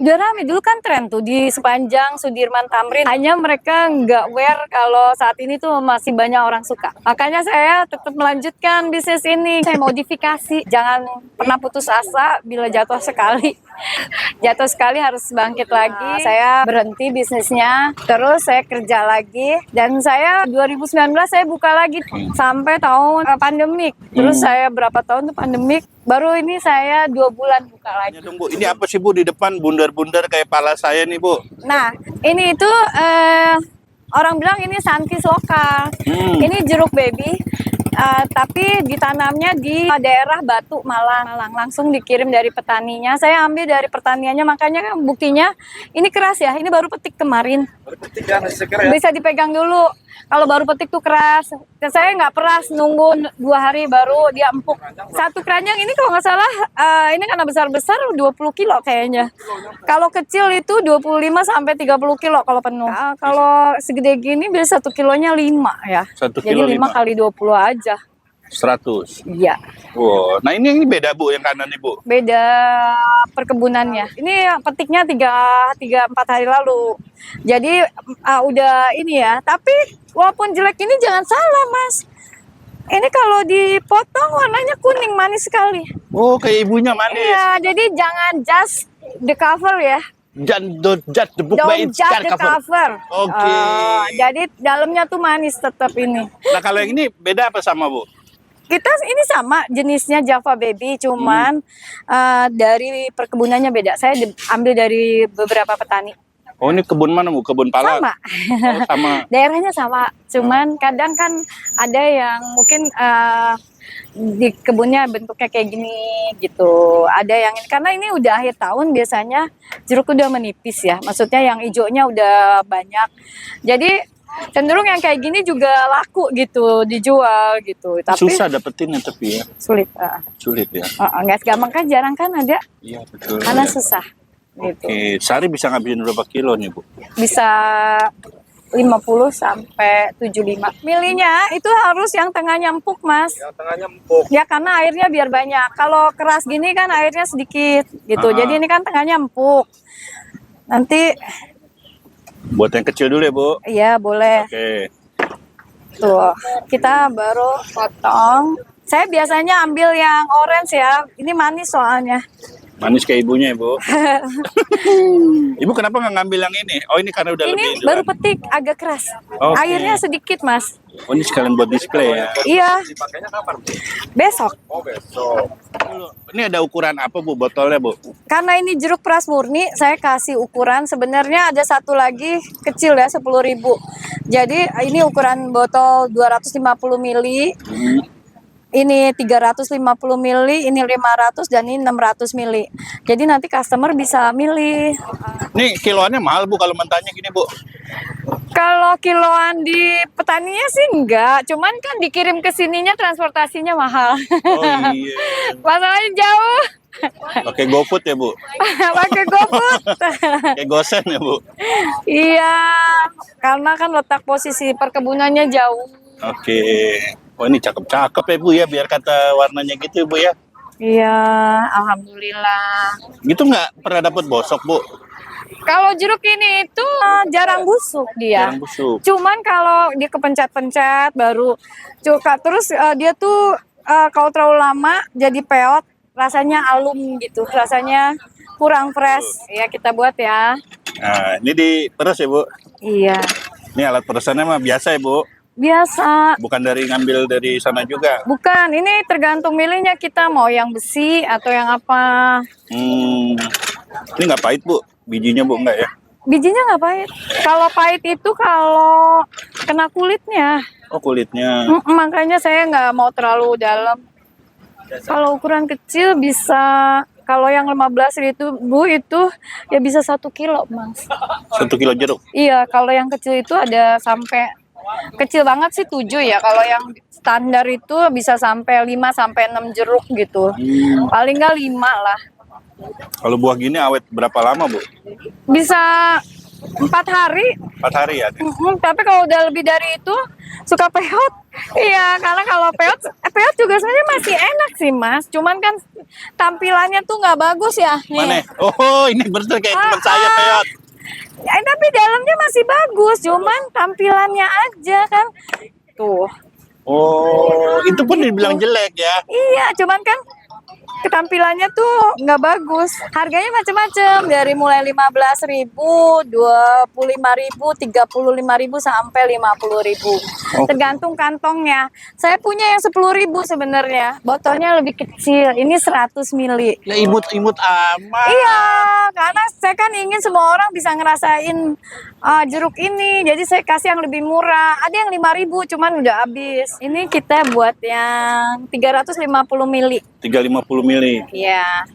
Udah rame, dulu kan tren tuh di sepanjang Sudirman Tamrin. Hanya mereka nggak aware kalau saat ini tuh masih banyak orang suka. Makanya saya tetap melanjutkan bisnis ini. Saya modifikasi, jangan pernah putus asa bila jatuh sekali. Jatuh sekali harus bangkit lagi. Saya berhenti bisnisnya, terus saya kerja lagi. Dan saya 2019 saya buka lagi sampai tahun pandemik. Terus saya berapa tahun tuh pandemik. Baru ini saya 2 bulan buka lagi. Ya, Bu. Ini apa sih Bu di depan bundar-bundar kayak pala saya nih Bu? Nah, ini itu orang bilang ini Santis lokal. Ini jeruk baby, tapi ditanamnya di daerah Batu Malang. Langsung dikirim dari petaninya. Saya ambil dari pertaniannya, makanya buktinya ini keras ya. Ini baru petik kemarin. Baru petik ya, ya. Bisa dipegang dulu. Kalau baru petik tuh keras. Saya nggak peras, nunggu 2 hari baru dia empuk. Satu keranjang ini kalau nggak salah, ini karena besar-besar 20 kilo kayaknya. Kalau kecil itu 25 sampai 30 kilo kalau penuh. Kalau segede gini biasa 1 kilonya 5 ya. 1 Jadi kilo 5 kali 20 aja. 100. Iya. Wow. Nah ini beda Bu yang kanan nih Bu. Beda perkebunannya. Ini petiknya 3-4 hari lalu. Jadi udah ini ya. Tapi walaupun jelek ini jangan salah Mas. Ini kalau dipotong warnanya kuning manis sekali. Oh kayak ibunya manis. Iya. Jadi jangan just the cover ya. Don't judge the book by Don't its judge the cover. Oke. Jadi dalamnya tuh manis tetap ini. Nah kalau yang ini beda apa sama Bu? Kita ini sama jenisnya Java Baby, cuman dari perkebunannya beda. Saya ambil dari beberapa petani. Oh ini kebun mana Bu? Kebun pala? Sama. Oh, sama. Daerahnya sama, cuman kadang kan ada yang mungkin di kebunnya bentuknya kayak gini gitu. Ada yang karena ini udah akhir tahun biasanya jeruk udah menipis ya. Maksudnya yang hijaunya udah banyak. Jadi cenderung yang kayak gini juga laku gitu, dijual gitu. Tapi susah dapetinnya tapi ya. Sulit. Sulit ya. Nggak gampang kan, jarang kan ada. Iya betul. Karena ya. susah. Gitu. Oke, sehari bisa ngabisin berapa kilo nih Bu? Bisa 50 sampai 75. Milihnya itu harus yang tengahnya empuk Mas. Yang tengahnya empuk. Ya karena airnya biar banyak. Kalau keras gini kan airnya sedikit gitu. Jadi ini kan tengahnya empuk. Nanti buat yang kecil dulu ya Bu? iya boleh. Oke. Tuh, kita baru potong. Saya biasanya ambil yang orange ya. Ini manis soalnya. Manis kayak ibunya ya Bu? Ibu kenapa nggak ngambil yang ini? Oh ini karena udah Ini lebih baru petik, agak keras. Oke. Airnya sedikit Mas. Oh ini sekalian buat display ya? Iya. Dipakainya kapan Bu? Besok. Oh besok. Ini ada ukuran apa Bu botolnya Bu? Karena ini jeruk peras murni, saya kasih ukuran. Sebenarnya ada satu lagi kecil ya, 10.000. Jadi ini ukuran botol 250 ml. Ini 350 ml, ini 500 dan ini 600 ml. Jadi nanti customer bisa milih. Ini kiloannya mahal Bu kalau mentahnya gini Bu? Kalau kiloan di petaninya sih enggak, cuman kan dikirim ke sininya transportasinya mahal. Oh iya. Masalahnya jauh. Pakai GoFood ya Bu? Pakai GoFood. Kayak gosen ya Bu? Iya, karena kan letak posisi perkebunannya jauh. Oke. Oh ini cakep-cakep ya Bu ya, biar kata warnanya gitu ya Bu ya? Iya, alhamdulillah. Gitu nggak pernah dapat bosok Bu? Kalau jeruk ini itu jarang busuk dia. Jarang busuk. Cuman kalau dia kepencet-pencet baru cuka. Terus dia tuh kalau terlalu lama jadi peot, rasanya alum gitu. Rasanya kurang fresh. Ya kita buat ya. Nah ini diperes ya Bu? Iya. Ini alat peresannya mah biasa ya Bu? Biasa. Bukan dari ngambil dari sana juga? Bukan, ini tergantung milihnya kita mau yang besi atau yang apa. Ini nggak pahit Bu? Bijinya Bu enggak ya? Bijinya nggak pahit. Kalau pahit itu kalau kena kulitnya. Oh kulitnya. Makanya saya nggak mau terlalu dalam. Kalau ukuran kecil bisa, kalau yang 15 itu Bu itu ya bisa 1 kilo Mas. 1 kilo jeruk? Iya, kalau yang kecil itu ada sampai, kecil banget sih 7 ya. Kalau yang standar itu bisa sampai 5 sampai 6 jeruk gitu. Paling nggak 5 lah. Kalau buah gini awet berapa lama Bu? Bisa 4 hari. 4 hari ya? Tapi kalau udah lebih dari itu suka peot. Iya, karena kalau peot juga sebenarnya masih enak sih Mas. Cuman kan tampilannya tuh nggak bagus ya. Nih. Mana? Oh, ini bener kayak teman saya peot. Tapi dalamnya masih bagus, cuman tampilannya aja kan. Tuh. Oh, itu pun dibilang jelek ya? Iya, cuman kan ketampilannya tuh nggak bagus. Harganya macam-macam dari mulai 15.000, 25.000, 35.000 sampai 50.000. Oh. Tergantung kantongnya. Saya punya yang 10.000 sebenarnya. Botolnya lebih kecil. Ini 100 mili. Ya imut-imut amat. Iya, karena saya kan ingin semua orang bisa ngerasain jeruk ini. Jadi saya kasih yang lebih murah. Ada yang 5.000 cuman udah habis. Ini kita buat yang 350 mili. 350 mili. Iya.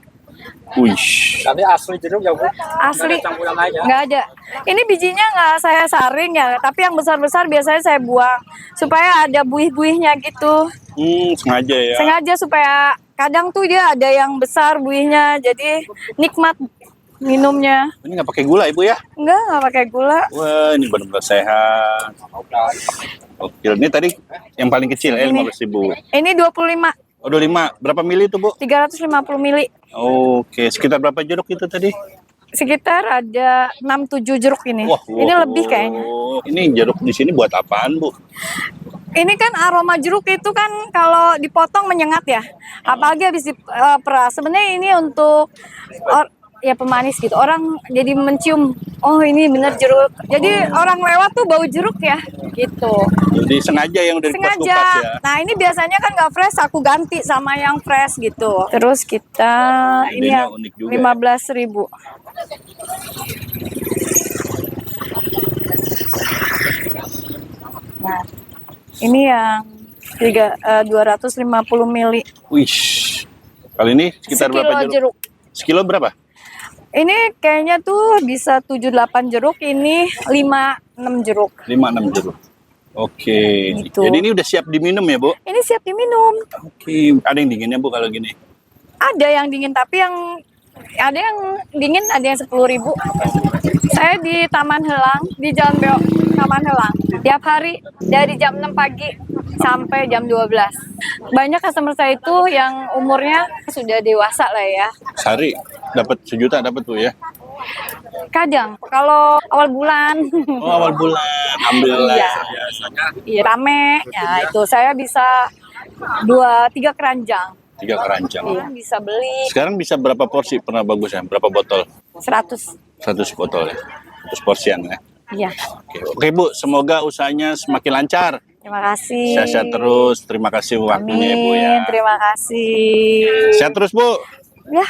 Wih. Tapi asli jeruk ya Bu? Asli. Nggak ada campuran aja. Nggak ada. Ini bijinya nggak saya saring ya, tapi yang besar-besar biasanya saya buang supaya ada buih-buihnya gitu. Sengaja ya. Sengaja supaya kadang tuh dia ada yang besar buihnya, jadi nikmat minumnya. Ini nggak pakai gula Ibu ya? Nggak pakai gula. Wah, ini benar-benar sehat. Oke, ini tadi yang paling kecil, Ini. 15.000. Ini 25, Oh, 25. Berapa mili itu Bu? 350 mili. Oke, sekitar berapa jeruk itu tadi? Sekitar ada 6-7 jeruk ini. Ini lebih kayaknya. Ini jeruk di sini buat apaan Bu? Ini kan aroma jeruk itu kan kalau dipotong menyengat ya. Apalagi habis diperas. Sebenarnya ini untuk ya pemanis gitu. Orang jadi mencium, oh ini bener jeruk. Jadi orang lewat tuh bau jeruk ya, gitu. Jadi sengaja yang dari kupas-kupas Sengaja. ya. Nah ini biasanya kan nggak fresh, aku ganti sama yang fresh gitu. Terus kita ini Idenya yang unik juga 15.000. Nah, ini yang 250 mili. Wih. Kali ini sekitar Sekilo berapa jeruk? jeruk. Sekilo berapa? Ini kayaknya tuh bisa 7-8 jeruk, ini 5-6 jeruk. 5-6 jeruk. Oke. Gitu. Jadi ini udah siap diminum ya Bu? Ini siap diminum. Oke. Ada yang dinginnya Bu kalau gini? Ada yang dingin, tapi ada yang dingin, ada yang 10.000. Saya di Taman Helang, di Jalan Beok, Taman Helang. Tiap hari dari jam 6 pagi sampai jam 12. Banyak customer saya itu yang umurnya sudah dewasa lah ya. Sehari dapat 1 juta dapat Bu ya? Kadang kalau awal bulan, Oh, awal bulan. Alhamdulillah. Iya. Biasanya iya rame, ya itu saya bisa 2-3 keranjang. 3 keranjang. Iya, bisa beli Sekarang bisa berapa porsi? Pernah bagus ya? Berapa botol? 100. 100 botol ya? 100 porsian ya? Iya, Oke Bu, semoga usahanya semakin lancar. terima kasih. Sehat-sehat terus. Terima kasih waktunya Amin, Bu ya. terima kasih. Sehat terus Bu. Ya,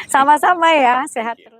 sama-sama ya, sehat terus.